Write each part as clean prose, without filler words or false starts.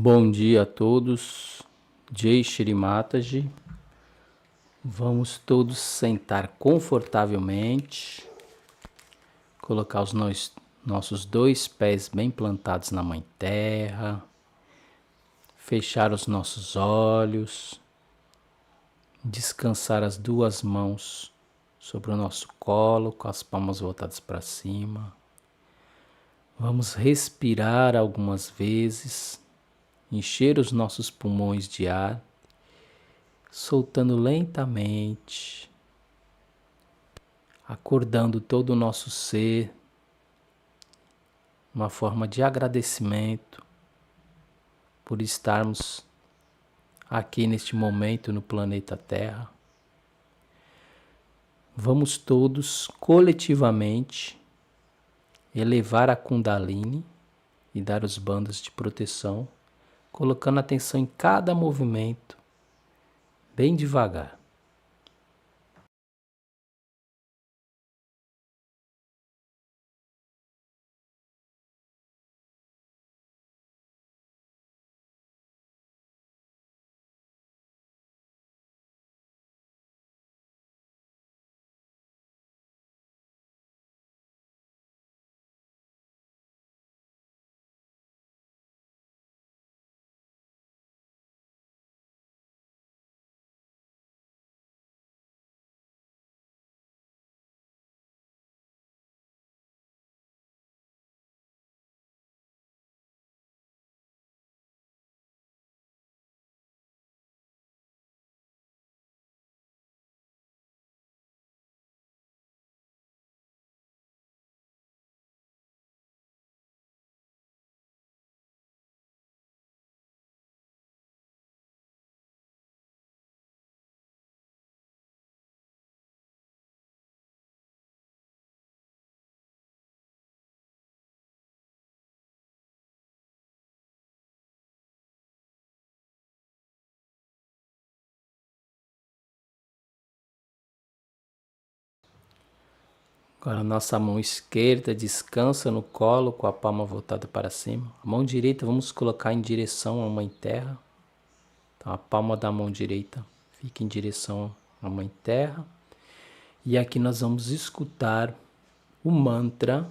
Bom dia a todos, Jai Shri Mataji. Vamos todos sentar confortavelmente, colocar os nossos dois pés bem plantados na Mãe Terra, fechar os nossos olhos, descansar as duas mãos sobre o nosso colo, com as palmas voltadas para cima. Vamos respirar algumas vezes, encher os nossos pulmões de ar, soltando lentamente, acordando todo o nosso ser, uma forma de agradecimento por estarmos aqui neste momento no planeta Terra. Vamos todos coletivamente elevar a Kundalini e dar os bandos de proteção, colocando atenção em cada movimento, bem devagar. Agora a nossa mão esquerda descansa no colo com a palma voltada para cima. A mão direita vamos colocar em direção à Mãe Terra. Então a palma da mão direita fica em direção à Mãe Terra. E aqui nós vamos escutar o mantra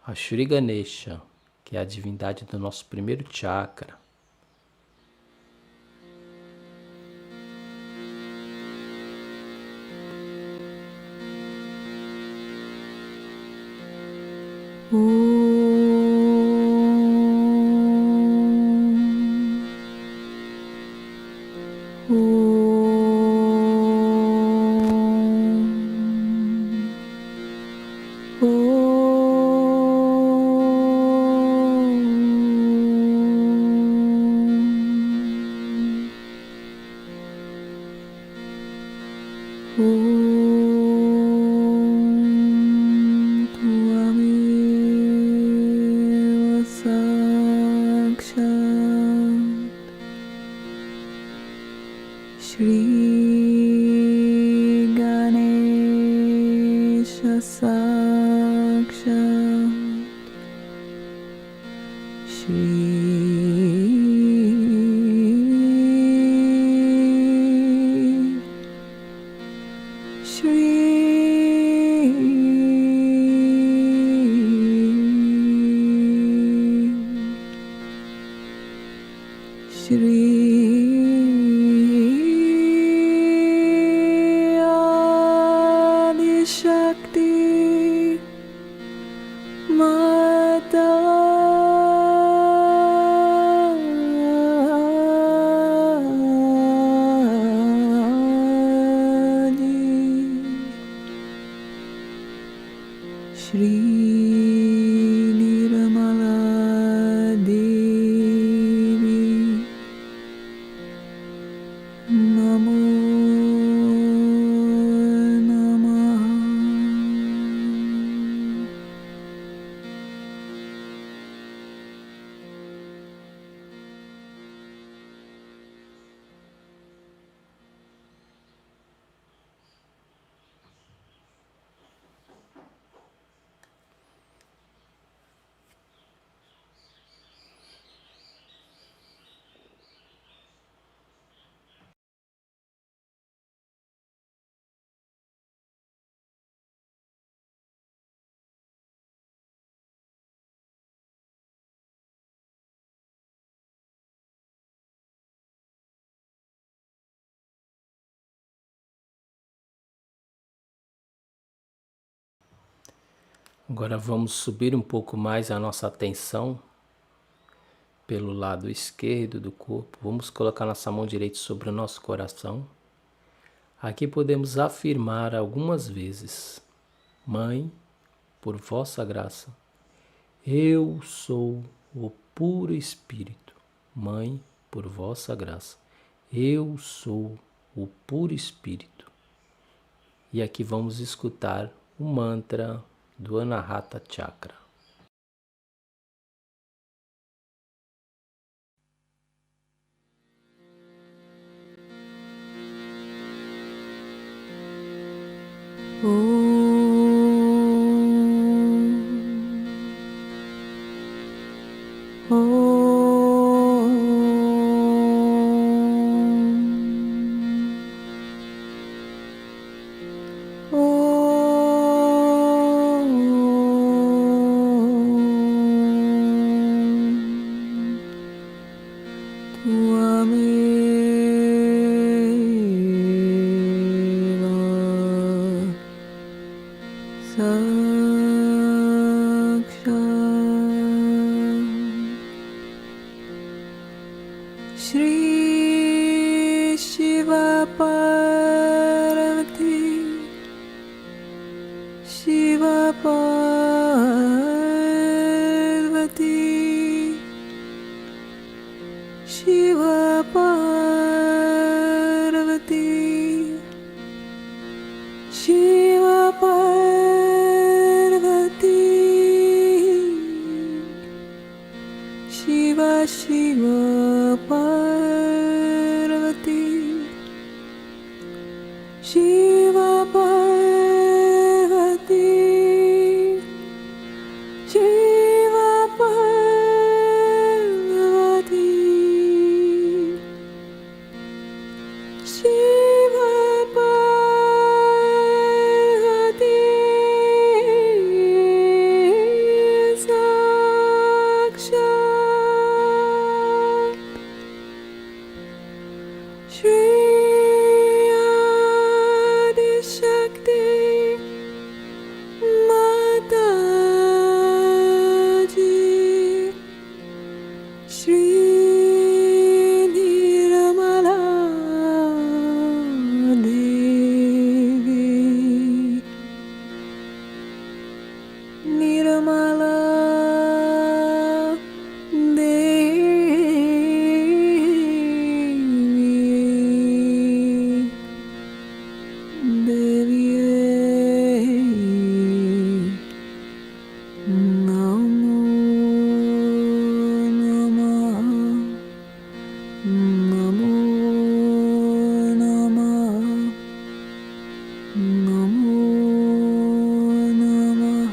a Shri Ganesha, que é a divindade do nosso primeiro chakra. Shri Ganesha Sakshat Shakti Mata Shri Nirmala Devi Namo Agora vamos subir um pouco mais a nossa atenção pelo lado esquerdo do corpo. Vamos colocar nossa mão direita sobre o nosso coração. Aqui podemos afirmar algumas vezes: Mãe, por vossa graça, eu sou o puro Espírito. Mãe, por vossa graça, eu sou o puro Espírito. E aqui vamos escutar o mantra do Anahata Chakra. Shri Shiva Parvati Shiva Parvati Shiva Parvati Shiva Parvati Shiva Shiva Parvati Shiva Parvati Shiva Parvati Shiva Parvati Sakshat Shri Adi Shakti Mataji Shri Nirmala Devi Nirmala Devi Devi Namo Namah Namo Namah Namo Namah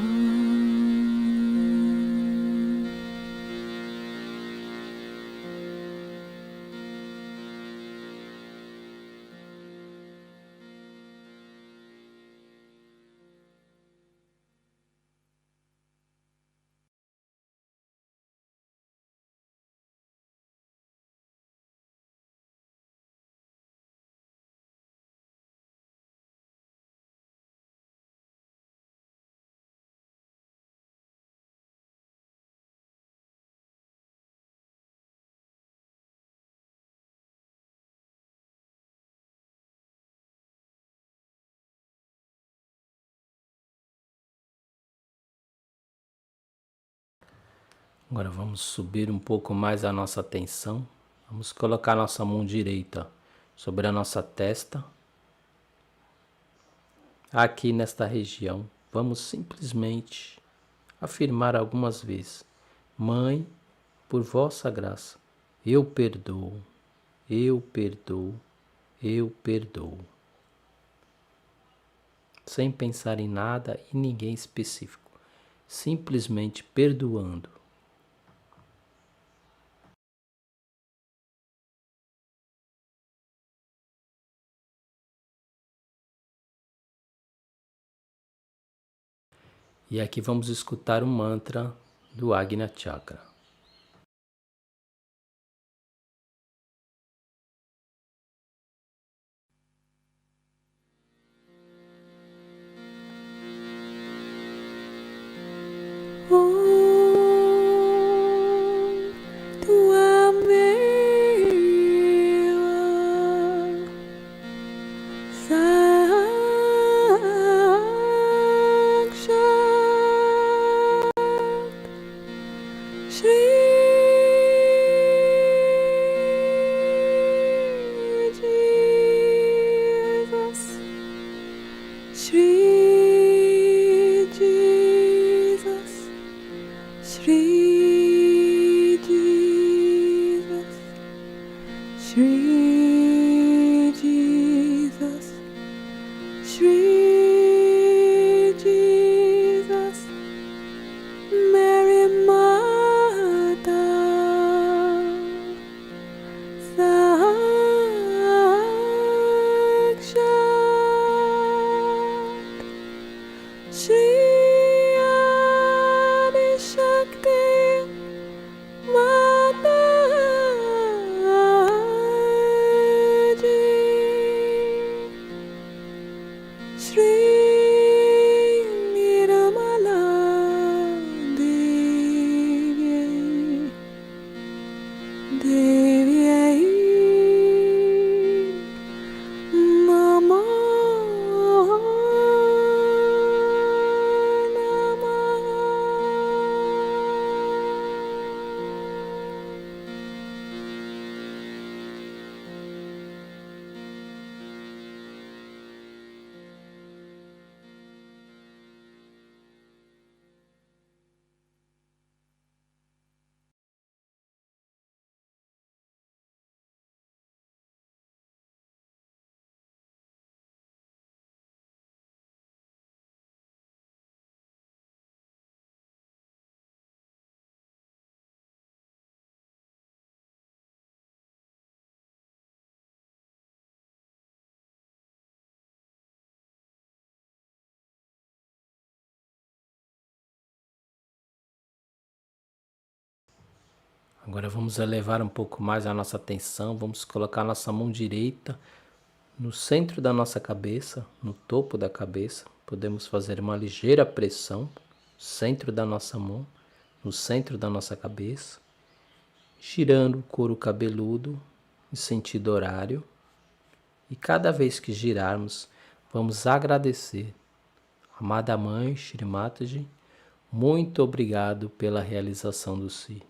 Agora vamos subir um pouco mais a nossa atenção. Vamos colocar nossa mão direita sobre a nossa testa. Aqui nesta região, vamos simplesmente afirmar algumas vezes: Mãe, por vossa graça, eu perdoo, eu perdoo, eu perdoo. Sem pensar em nada e ninguém específico, simplesmente perdoando. E aqui vamos escutar o mantra do Ajna Chakra. Shri Jesus, Shri Jesus, Shri Jesus, Mary Mata Sakshat, Shri Adi Shakti Mataji, Shri Nirmala Devi, Devi Namo Agora vamos elevar um pouco mais a nossa atenção, vamos colocar a nossa mão direita no centro da nossa cabeça, no topo da cabeça. Podemos fazer uma ligeira pressão no centro da nossa mão, no centro da nossa cabeça, girando o couro cabeludo em sentido horário. E cada vez que girarmos, vamos agradecer. Amada Mãe Shri Mataji, muito obrigado pela realização do Si.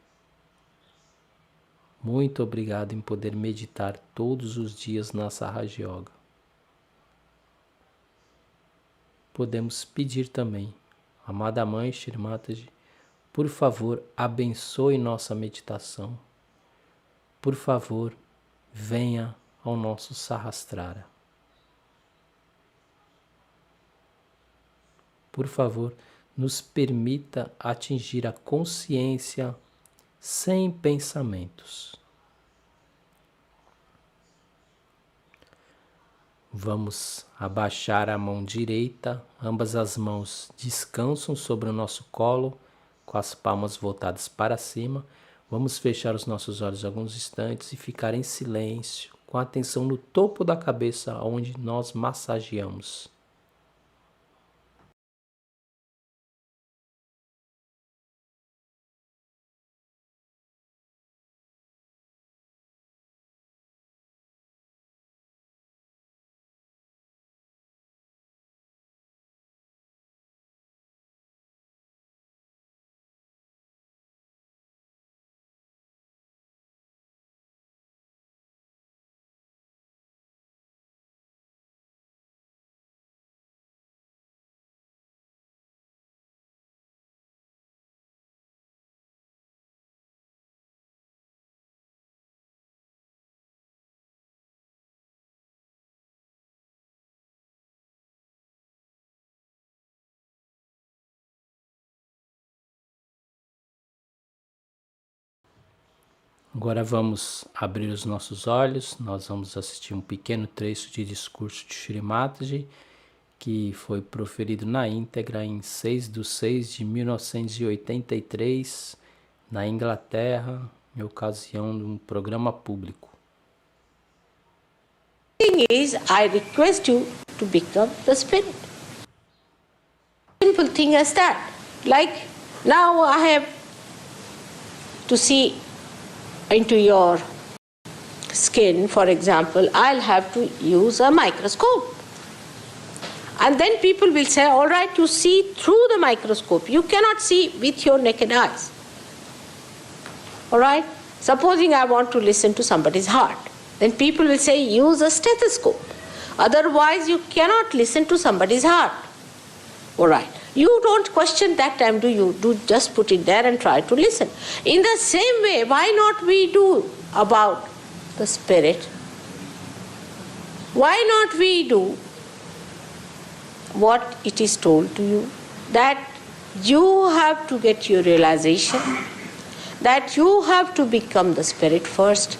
Muito obrigado em poder meditar todos os dias na Sahaja Yoga. Podemos pedir também, amada Mãe Shri Mataji, por favor, abençoe nossa meditação. Por favor, venha ao nosso Sahasrara. Por favor, nos permita atingir a consciência sem pensamentos. Vamos abaixar a mão direita, ambas as mãos descansam sobre o nosso colo, com as palmas voltadas para cima. Vamos fechar os nossos olhos alguns instantes e ficar em silêncio, com a atenção no topo da cabeça, onde nós massageamos. Agora vamos abrir os nossos olhos, nós vamos assistir um pequeno trecho de discurso de Shri Mataji, que foi proferido na íntegra em 6/6/1983, na Inglaterra, em ocasião de um programa público. The thing is, I request you to become the spirit. Simple thing as that. Like now I have to see into your skin, for example, I'll have to use a microscope. And then people will say, all right, you see through the microscope. You cannot see with your naked eyes. All right? Supposing I want to listen to somebody's heart. Then people will say, use a stethoscope. Otherwise, you cannot listen to somebody's heart. All right. You don't question that time, do you? Do just put it there and try to listen. In the same way, why not we do about the spirit? Why not we do what it is told to you? That you have to get your realization, that you have to become the spirit first,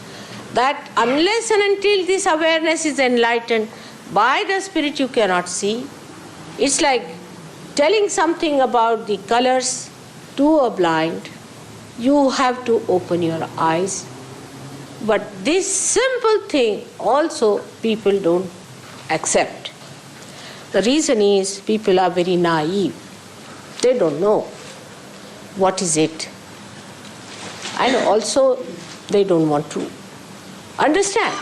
that unless and until this awareness is enlightened by the spirit you cannot see. It's like telling something about the colors to a blind. You have to open your eyes. But this simple thing also people don't accept. The reason is people are very naive. They don't know what is it. And also they don't want to understand.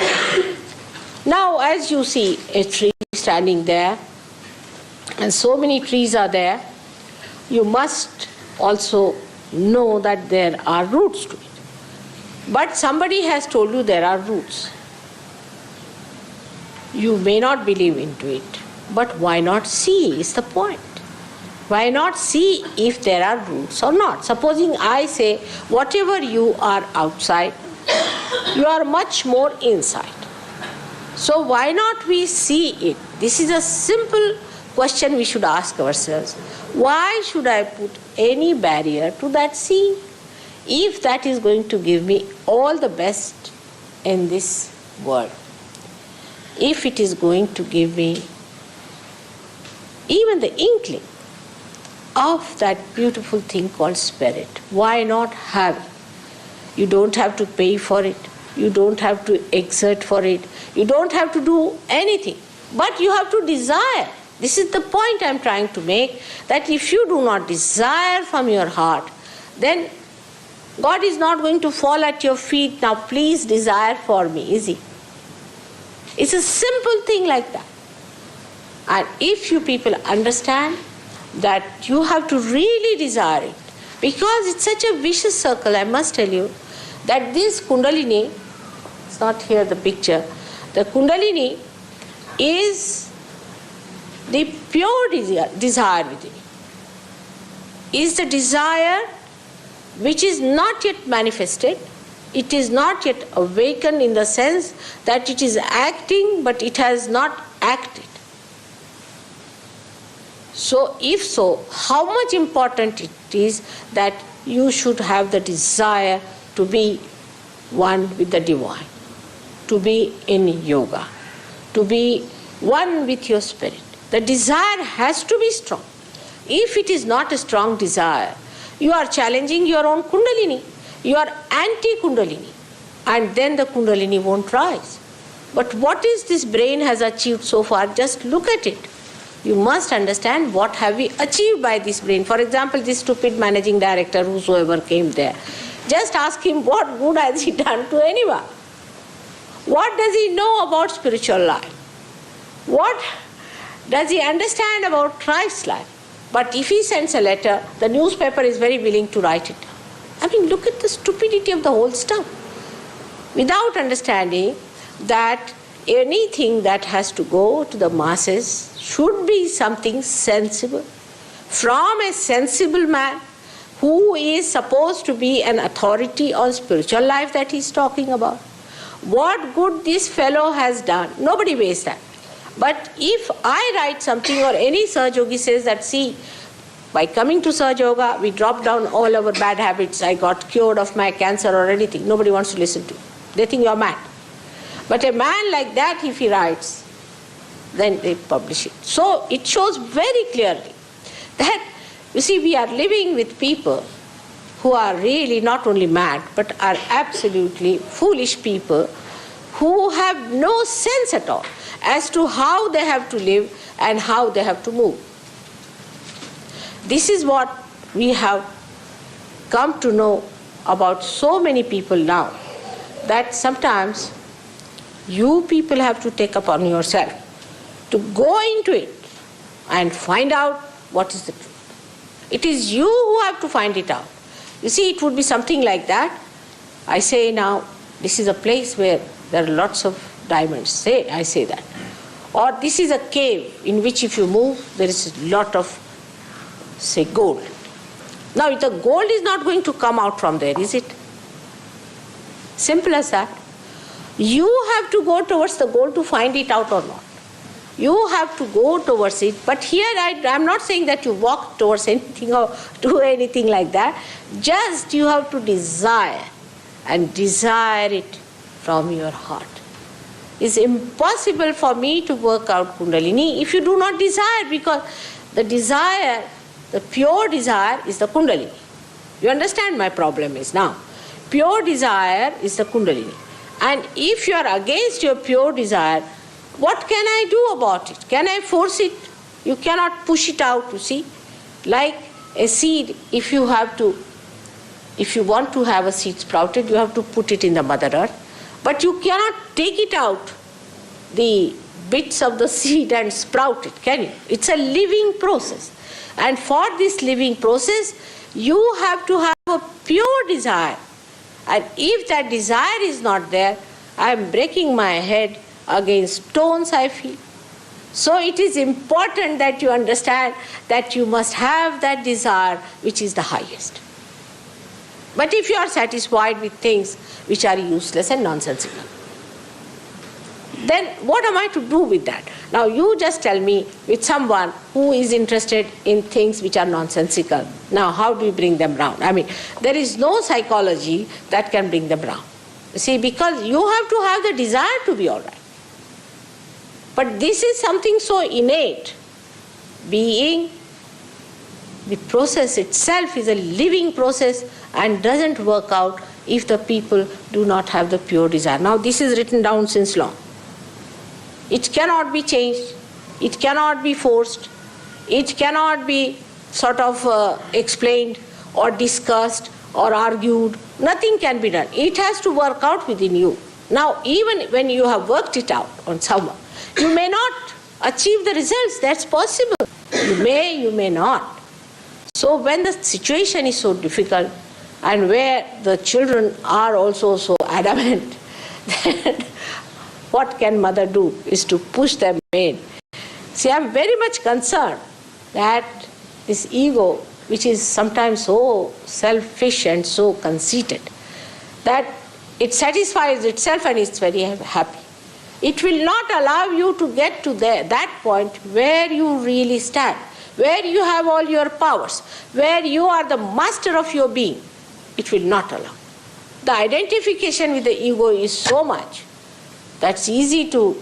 Now as you see a tree standing there, and so many trees are there, you must also know that there are roots to it. But somebody has told you there are roots. You may not believe into it, but why not see is the point. Why not see if there are roots or not? Supposing I say, whatever you are outside, you are much more inside. So why not we see it? This is a simple question we should ask ourselves. Why should I put any barrier to that seeing, if that is going to give me all the best in this world? If it is going to give me even the inkling of that beautiful thing called spirit, why not have it? You don't have to pay for it. You don't have to exert for it. You don't have to do anything. But you have to desire. This is the point I am trying to make, that if you do not desire from your heart, then God is not going to fall at your feet, now please desire for me, is He? It's a simple thing like that. And if you people understand that you have to really desire it, because it's such a vicious circle, I must tell you, that this Kundalini, it's not here the picture, the Kundalini is the pure desire within you. Is the desire which is not yet manifested, it is not yet awakened in the sense that it is acting but it has not acted. So if so, how much important it is that you should have the desire to be one with the divine, to be in yoga, to be one with your spirit. The desire has to be strong. If it is not a strong desire, you are challenging your own Kundalini. You are anti-Kundalini. And then the Kundalini won't rise. But what is this brain has achieved so far? Just look at it. You must understand what have we achieved by this brain. For example, this stupid managing director, whosoever came there, just ask him what good has he done to anyone. What does he know about spiritual life? What does he understand about Christ's life? But if he sends a letter, the newspaper is very willing to write it down. I mean, look at the stupidity of the whole stuff. Without understanding that anything that has to go to the masses should be something sensible, from a sensible man who is supposed to be an authority on spiritual life that he is talking about. What good this fellow has done, nobody weighs that. But if I write something or any Sahaja Yogi says that, see, by coming to Sahaja Yoga, we dropped down all our bad habits, I got cured of my cancer or anything, nobody wants to listen to you. They think you're mad. But a man like that, if he writes, then they publish it. So it shows very clearly that, you see, we are living with people who are really not only mad, but are absolutely foolish people who have no sense at all as to how they have to live and how they have to move. This is what we have come to know about so many people now, that sometimes you people have to take upon yourself to go into it and find out what is the truth. It is you who have to find it out. You see, it would be something like that. I say now, this is a place where there are lots of diamonds. I say that. Or this is a cave in which if you move, there is a lot of say gold. Now the gold is not going to come out from there, is it? Simple as that. You have to go towards the goal to find it out or not. You have to go towards it. But here I'm not saying that you walk towards anything or do anything like that. Just you have to desire, and desire it from your heart. It's impossible for me to work out Kundalini if you do not desire, because the desire, the pure desire is the Kundalini. You understand my problem is now. Pure desire is the Kundalini. And if you are against your pure desire, what can I do about it? Can I force it? You cannot push it out, you see. Like a seed, if you want to have a seed sprouted, you have to put it in the Mother Earth. But you cannot take it out, the bits of the seed, and sprout it, can you? It's a living process. And for this living process, you have to have a pure desire. And if that desire is not there, I am breaking my head against stones, I feel. So it is important that you understand that you must have that desire which is the highest. But if you are satisfied with things which are useless and nonsensical, then what am I to do with that? Now you just tell me, with someone who is interested in things which are nonsensical, now how do you bring them round? I mean, there is no psychology that can bring them round. You see, because you have to have the desire to be all right. But this is something so innate. Being, the process itself is a living process and doesn't work out if the people do not have the pure desire. Now this is written down since long. It cannot be changed. It cannot be forced. It cannot be sort of explained or discussed or argued. Nothing can be done. It has to work out within you. Now even when you have worked it out on someone, you may not achieve the results. That's possible. You may not. So when the situation is so difficult, and where the children are also so adamant, then what can mother do is to push them in. See, I am very much concerned that this ego, which is sometimes so selfish and so conceited, that it satisfies itself and is very happy. It will not allow you to get to that point where you really stand, where you have all your powers, where you are the master of your being. It will not allow. The identification with the ego is so much that's easy to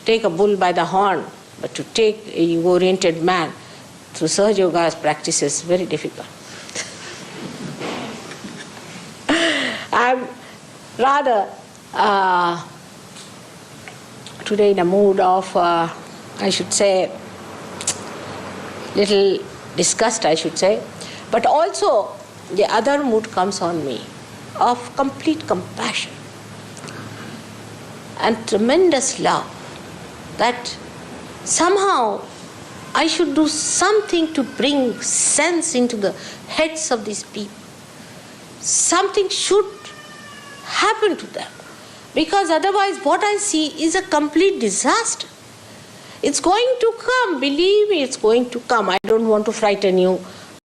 take a bull by the horn, but to take an ego-oriented man through Sahaja Yoga's practice is very difficult. I'm rather today in a mood of, I should say, little disgust, I should say, but also the other mood comes on me of complete compassion and tremendous love, that somehow I should do something to bring sense into the heads of these people. Something should happen to them, because otherwise what I see is a complete disaster. It's going to come, believe me, it's going to come. I don't want to frighten you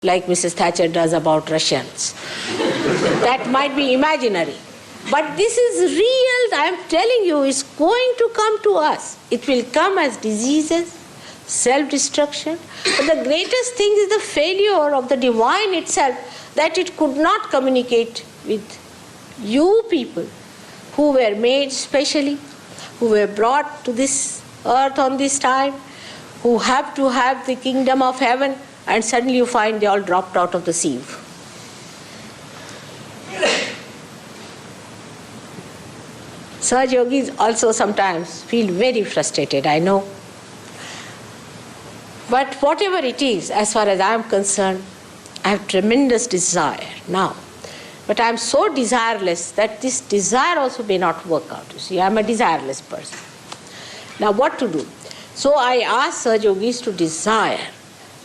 like Mrs. Thatcher does about Russians. That might be imaginary. But this is real, I am telling you, it's going to come to us. It will come as diseases, self-destruction. But the greatest thing is the failure of the divine itself, that it could not communicate with you people who were made specially, who were brought to this earth on this time, who have to have the kingdom of heaven, and suddenly you find they all dropped out of the sieve. Sahaja Yogis also sometimes feel very frustrated, I know. But whatever it is, as far as I am concerned, I have tremendous desire now. But I am so desireless that this desire also may not work out. You see, I am a desireless person. Now what to do? So I asked Sahaja Yogis to desire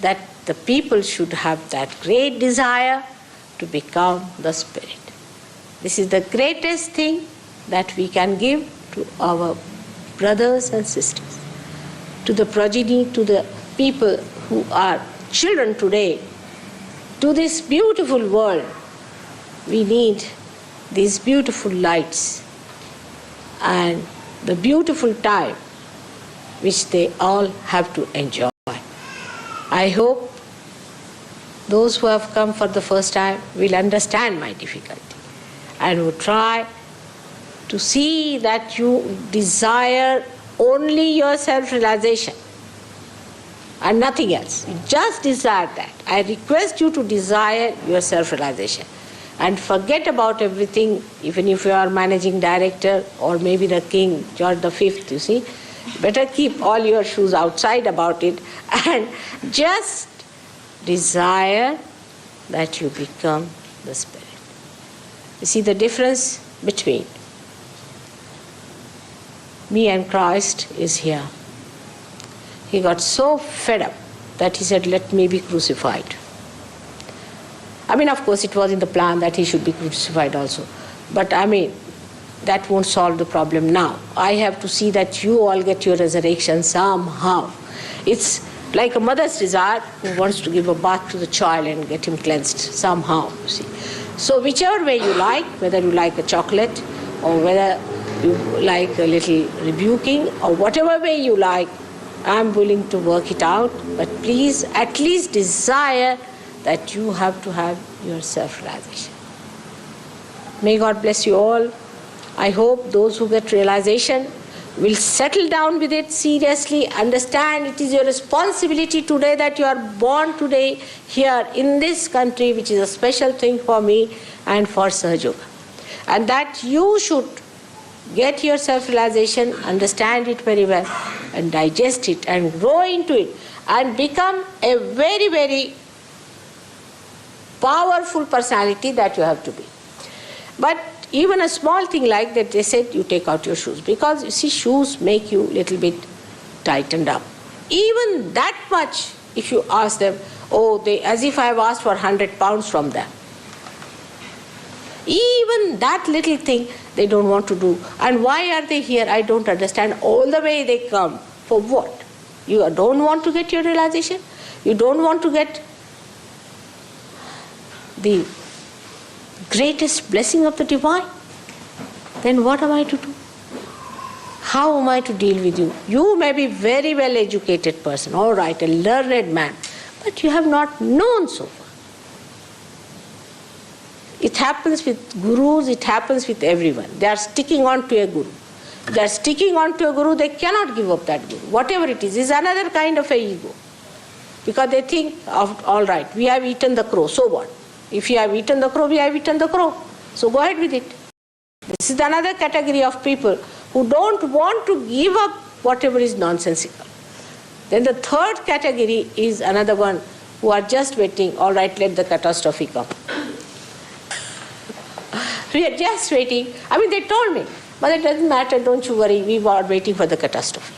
that the people should have that great desire to become the spirit. This is the greatest thing that we can give to our brothers and sisters, to the progeny, to the people who are children today to this beautiful world, we need these beautiful lights and the beautiful time which they all have to enjoy. I hope those who have come for the first time will understand my difficulty and will try to see that you desire only your self-realization and nothing else. You just desire that. I request you to desire your self-realization and forget about everything, even if you are managing director or maybe the king, George V, you see. Better keep all your shoes outside about it and just desire that you become the spirit. You see the difference between me and Christ is here. He got so fed up that he said, let me be crucified. I mean, of course, it was in the plan that he should be crucified also. But I mean, that won't solve the problem now. I have to see that you all get your resurrection somehow. It's like a mother's desire who wants to give a bath to the child and get him cleansed somehow, you see. So whichever way you like, whether you like a chocolate or whether you like a little rebuking or whatever way you like, I'm willing to work it out. But please at least desire that you have to have your self-realization. May God bless you all. I hope those who get realization will settle down with it seriously, understand it is your responsibility today that you are born today here in this country, which is a special thing for me and for Sahaja Yoga. And that you should get your self-realization, understand it very well, and digest it and grow into it and become a very, very powerful personality that you have to be. But even a small thing like that, they said you take out your shoes, because you see shoes make you a little bit tightened up. Even that much, if you ask them, oh, they, as if I have asked for 100 pounds from them. Even that little thing they don't want to do. And why are they here? I don't understand. All the way they come. For what? You don't want to get your realization? You don't want to get the greatest blessing of the divine? Then what am I to do? How am I to deal with you? You may be very well educated person, all right, a learned man, but you have not known so far. It happens with gurus, it happens with everyone. They are sticking on to a guru. If they are sticking on to a guru, they cannot give up that guru. Whatever it is another kind of a ego. Because they think, all right, we have eaten the crow, so what? If you have eaten the crow, we have eaten the crow. So go ahead with it. This is another category of people who don't want to give up whatever is nonsensical. Then the third category is another one who are just waiting, all right, let the catastrophe come. We are just waiting. I mean, they told me, but it doesn't matter, don't you worry, we are waiting for the catastrophe.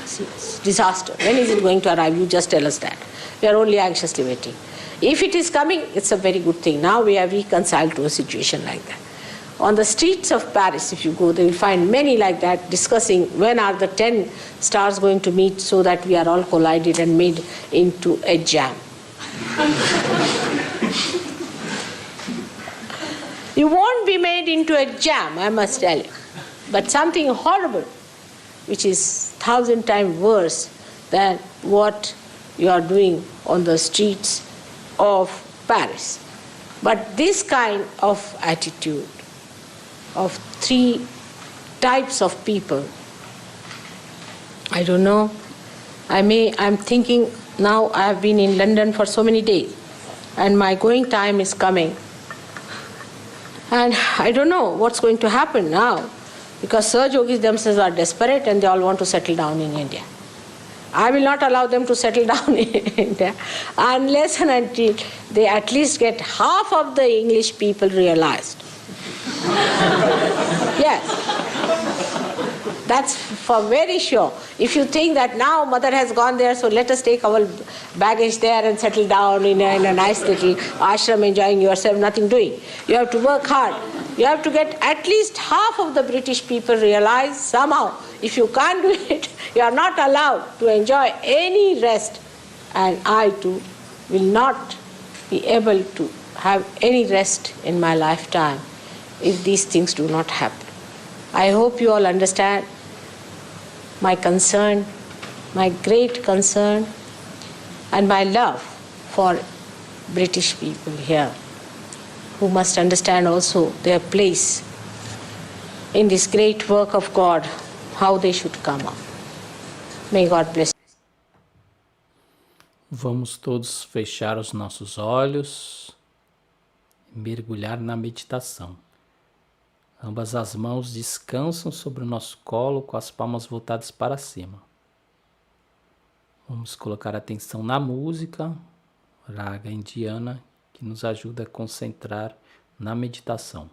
See, it's disaster. When is it going to arrive? You just tell us that. We are only anxiously waiting. If it is coming, it's a very good thing. Now we are reconciled to a situation like that. On the streets of Paris, if you go, they will find many like that discussing when are the 10 stars going to meet so that we are all collided and made into a jam. You won't be made into a jam, I must tell you. But something horrible, which is 1,000 times worse than what you are doing on the streets of Paris. But this kind of attitude of 3 types of people, I don't know, I'm thinking now I have been in London for so many days and my going time is coming. And I don't know what's going to happen now, because Sahaja Yogis themselves are desperate and they all want to settle down in India. I will not allow them to settle down in India unless and until they at least get half of the English people realized. Yes. That's for very sure. If you think that now mother has gone there, so let us take our baggage there and settle down in a nice little ashram, enjoying yourself, nothing doing. You have to work hard. You have to get at least half of the British people realize somehow. If you can't do it, you are not allowed to enjoy any rest. And I too will not be able to have any rest in my lifetime if these things do not happen. I hope you all understand my concern, my great concern, and my love for British people here, who must understand also their place in this great work of God, how they should come up. May God bless. Vamos todos fechar os nossos olhos e mergulhar na meditação. Ambas as mãos descansam sobre o nosso colo com as palmas voltadas para cima. Vamos colocar atenção na música, raga indiana, que nos ajuda a concentrar na meditação.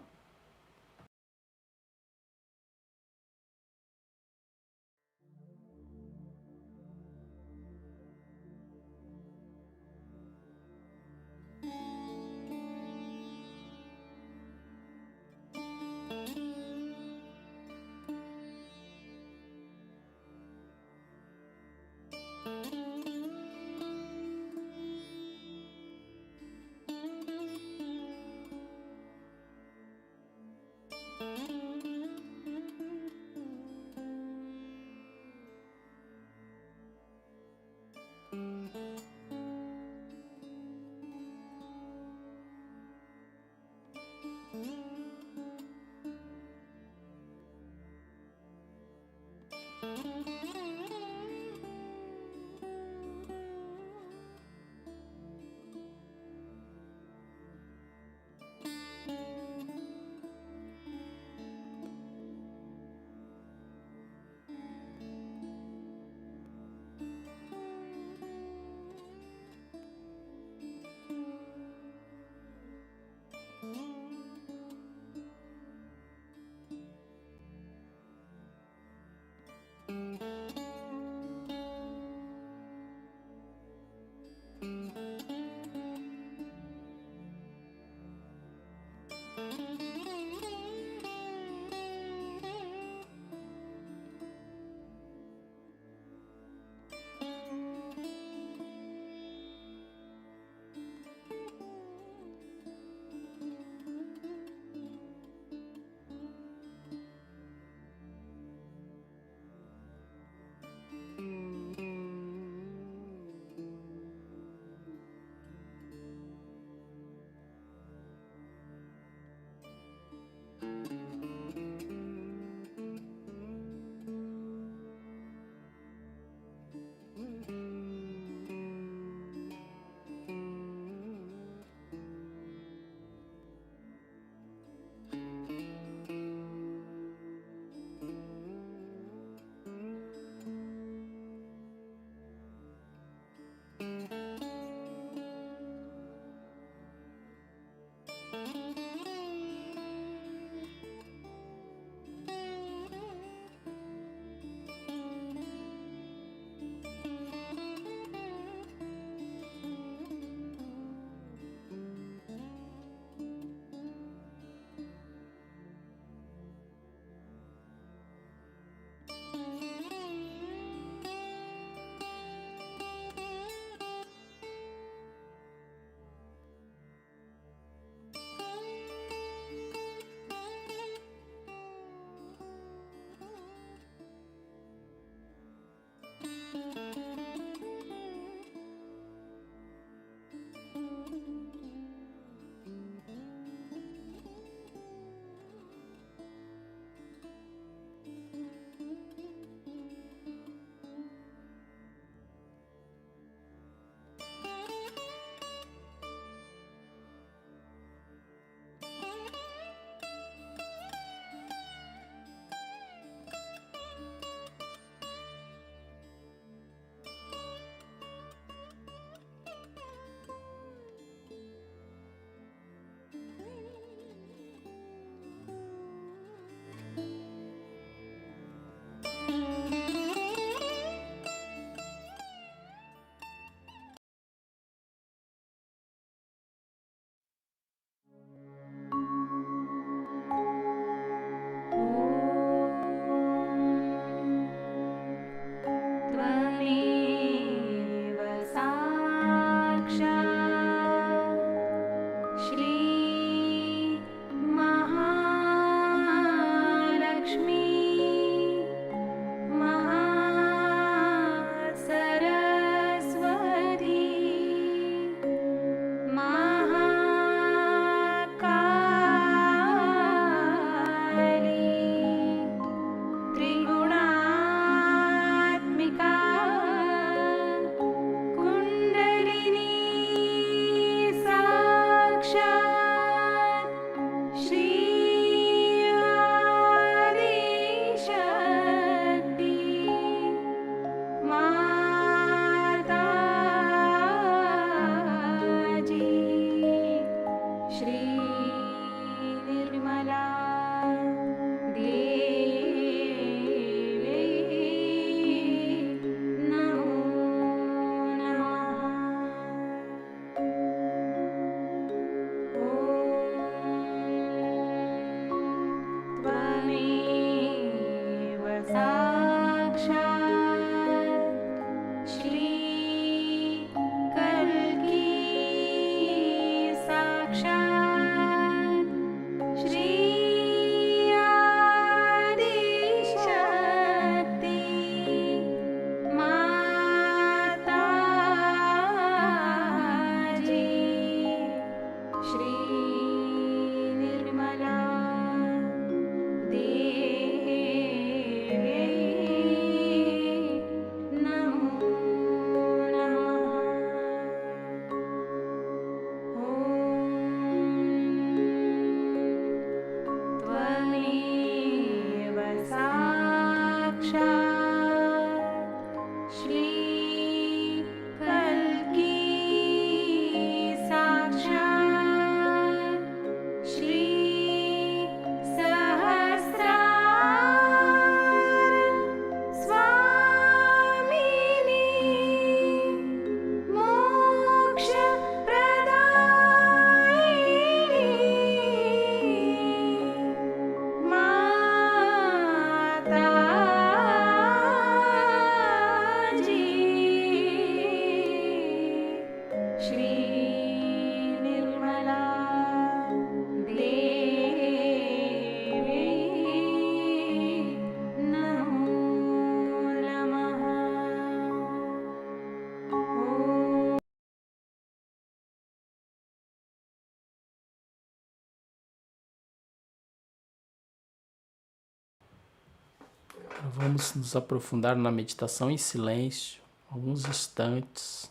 Vamos nos aprofundar na meditação em silêncio, alguns instantes,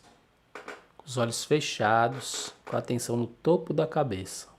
com os olhos fechados, com a atenção no topo da cabeça.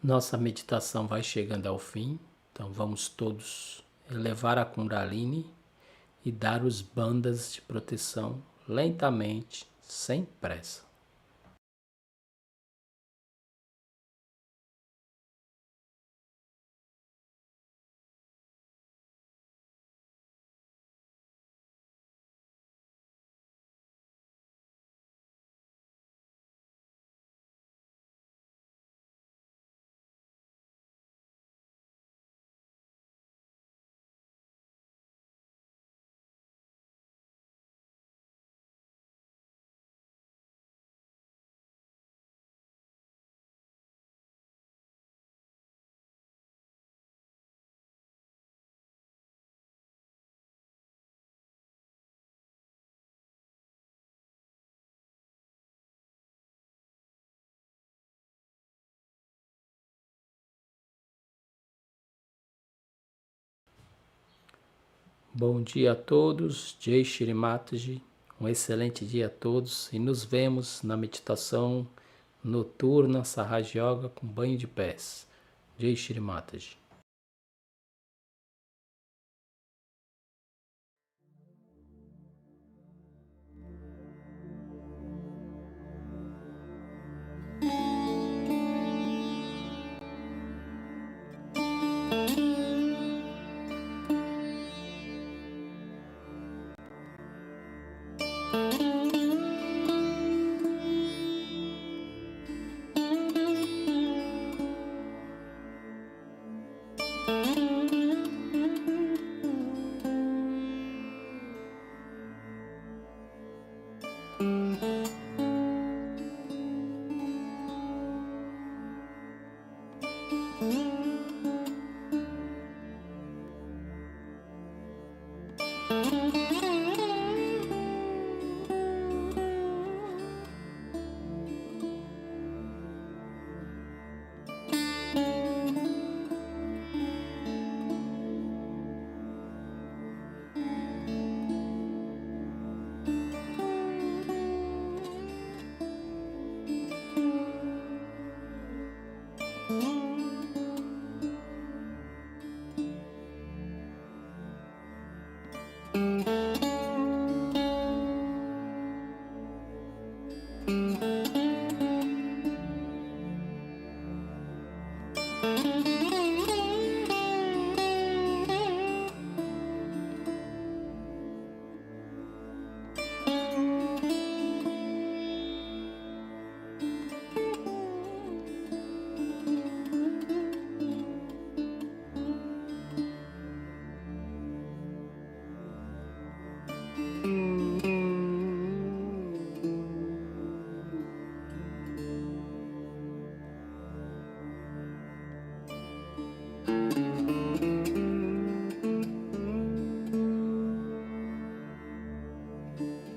Nossa meditação vai chegando ao fim, então vamos todos elevar a Kundalini e dar os bandas de proteção lentamente, sem pressa. Bom dia a todos, Jai Shri Mataji, um excelente dia a todos e nos vemos na meditação noturna Sahaja Yoga com banho de pés. Jai Shri Mataji.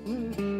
mm.